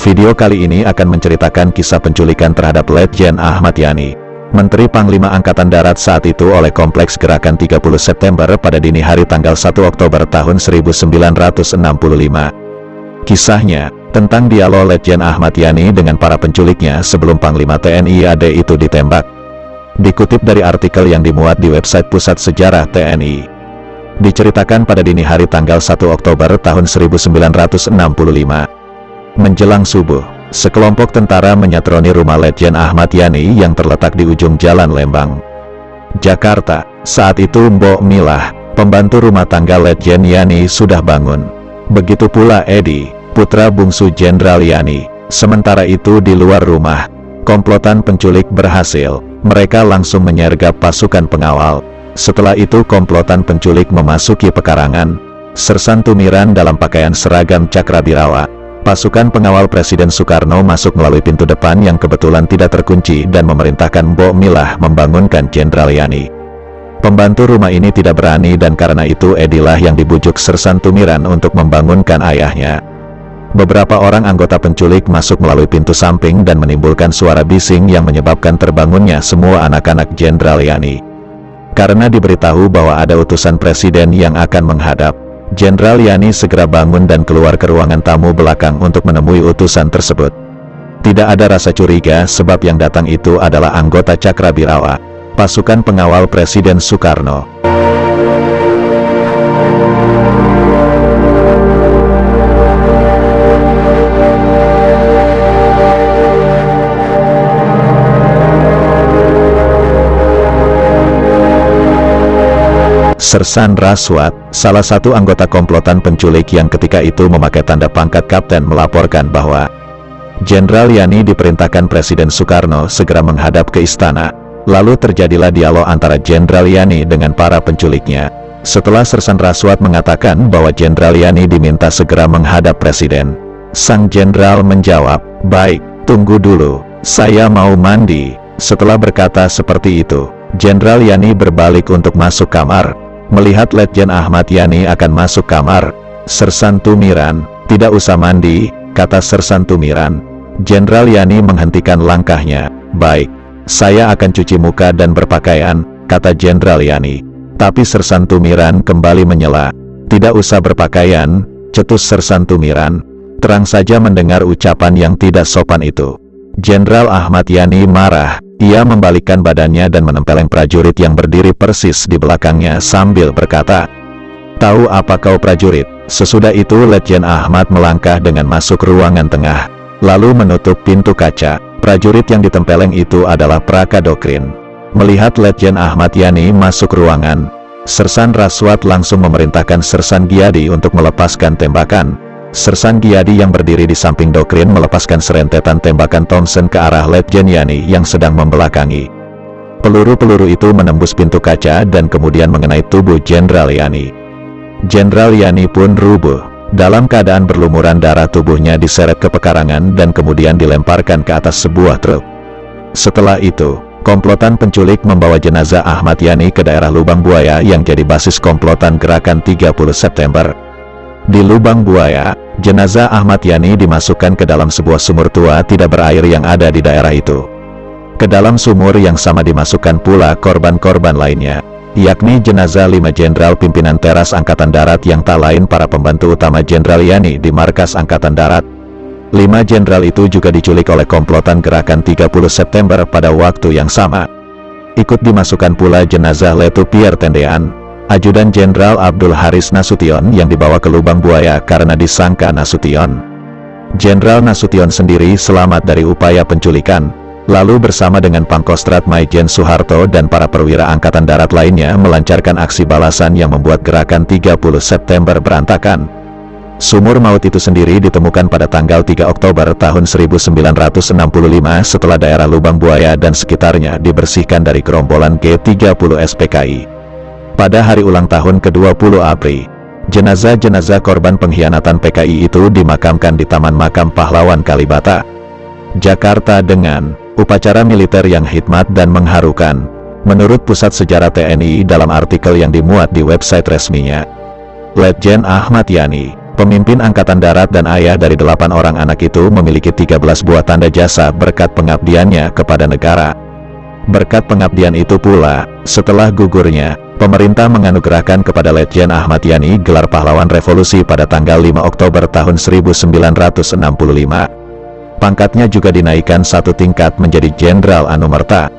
Video kali ini akan menceritakan kisah penculikan terhadap Letjen Ahmad Yani, Menteri Panglima Angkatan Darat saat itu oleh Kompleks Gerakan 30 September pada dini hari tanggal 1 Oktober tahun 1965. Kisahnya, tentang dialog Letjen Ahmad Yani dengan para penculiknya sebelum Panglima TNI AD itu ditembak. Dikutip dari artikel yang dimuat di website Pusat Sejarah TNI. Diceritakan pada dini hari tanggal 1 Oktober tahun 1965. Menjelang subuh, sekelompok tentara menyatroni rumah Letjen Ahmad Yani yang terletak di ujung Jalan Lembang, Jakarta. Saat itu Mbok Milah, pembantu rumah tangga Letjen Yani, sudah bangun. Begitu pula Edi, putra bungsu Jenderal Yani. Sementara itu di luar rumah, komplotan penculik berhasil. Mereka langsung menyergap pasukan pengawal. Setelah itu komplotan penculik memasuki pekarangan. Sersan Tumiran dalam pakaian seragam Cakrabirawa, pasukan pengawal Presiden Soekarno, masuk melalui pintu depan yang kebetulan tidak terkunci dan memerintahkan Mbok Milah membangunkan Jenderal Yani. Pembantu rumah ini tidak berani dan karena itu Edilah yang dibujuk Sersan Tumiran untuk membangunkan ayahnya. Beberapa orang anggota penculik masuk melalui pintu samping dan menimbulkan suara bising yang menyebabkan terbangunnya semua anak-anak Jenderal Yani. Karena diberitahu bahwa ada utusan Presiden yang akan menghadap, Jenderal Yani segera bangun dan keluar ke ruangan tamu belakang untuk menemui utusan tersebut. Tidak ada rasa curiga sebab yang datang itu adalah anggota Cakrabirawa, pasukan pengawal Presiden Soekarno. Sersan Raswat, salah satu anggota komplotan penculik yang ketika itu memakai tanda pangkat kapten, melaporkan bahwa Jenderal Yani diperintahkan Presiden Soekarno segera menghadap ke istana. Lalu terjadilah dialog antara Jenderal Yani dengan para penculiknya. Setelah Sersan Raswat mengatakan bahwa Jenderal Yani diminta segera menghadap Presiden, sang Jenderal menjawab, "Baik, tunggu dulu, saya mau mandi." Setelah berkata seperti itu, Jenderal Yani berbalik untuk masuk kamar. Melihat Letjen Ahmad Yani akan masuk kamar, Sersan Tumiran, "Tidak usah mandi," kata Sersan Tumiran. Jenderal Yani menghentikan langkahnya. "Baik, saya akan cuci muka dan berpakaian," kata Jenderal Yani. Tapi Sersan Tumiran kembali menyela. "Tidak usah berpakaian," cetus Sersan Tumiran. Terang saja mendengar ucapan yang tidak sopan itu, Jenderal Ahmad Yani marah. Ia membalikkan badannya dan menempeleng prajurit yang berdiri persis di belakangnya sambil berkata, "Tahu apa kau prajurit?" Sesudah itu Letjen Ahmad melangkah dengan masuk ruangan tengah, lalu menutup pintu kaca. Prajurit yang ditempeleng itu adalah Prakadokrin. Melihat Letjen Ahmad Yani masuk ruangan, Sersan Raswat langsung memerintahkan Sersan Giadi untuk melepaskan tembakan. Sersan Giadi yang berdiri di samping Dokrin melepaskan serentetan tembakan Thompson ke arah Letjen Yani yang sedang membelakangi. Peluru-peluru itu menembus pintu kaca dan kemudian mengenai tubuh Jenderal Yani. Jenderal Yani pun rubuh. Dalam keadaan berlumuran darah, tubuhnya diseret ke pekarangan dan kemudian dilemparkan ke atas sebuah truk. Setelah itu, komplotan penculik membawa jenazah Ahmad Yani ke daerah Lubang Buaya yang jadi basis komplotan Gerakan 30 September. Di Lubang Buaya, jenazah Ahmad Yani dimasukkan ke dalam sebuah sumur tua tidak berair yang ada di daerah itu. Ke dalam sumur yang sama dimasukkan pula korban-korban lainnya, yakni jenazah 5 jenderal pimpinan teras Angkatan Darat yang tak lain para pembantu utama Jenderal Yani di Markas Angkatan Darat. 5 jenderal itu juga diculik oleh komplotan Gerakan 30 September pada waktu yang sama. Ikut dimasukkan pula jenazah Letu Pierre Tendean, Ajudan Jenderal Abdul Haris Nasution yang dibawa ke Lubang Buaya karena disangka Nasution. Jenderal Nasution sendiri selamat dari upaya penculikan, lalu bersama dengan Pangkostrat Maijen Soeharto dan para perwira Angkatan Darat lainnya melancarkan aksi balasan yang membuat Gerakan 30 September berantakan. Sumur maut itu sendiri ditemukan pada tanggal 3 Oktober tahun 1965 setelah daerah Lubang Buaya dan sekitarnya dibersihkan dari gerombolan G30 SPKI. Pada hari ulang tahun ke-20 ABRI, jenazah-jenazah korban pengkhianatan PKI itu dimakamkan di Taman Makam Pahlawan Kalibata, Jakarta dengan upacara militer yang hikmat dan mengharukan, menurut Pusat Sejarah TNI dalam artikel yang dimuat di website resminya. Letjen Ahmad Yani, Pemimpin Angkatan Darat dan ayah dari 8 orang anak itu memiliki 13 buah tanda jasa berkat pengabdiannya kepada negara. Berkat pengabdian itu pula, setelah gugurnya, pemerintah menganugerahkan kepada Letjen Ahmad Yani gelar pahlawan revolusi pada tanggal 5 Oktober tahun 1965. Pangkatnya juga dinaikkan 1 tingkat menjadi Jenderal Anumerta.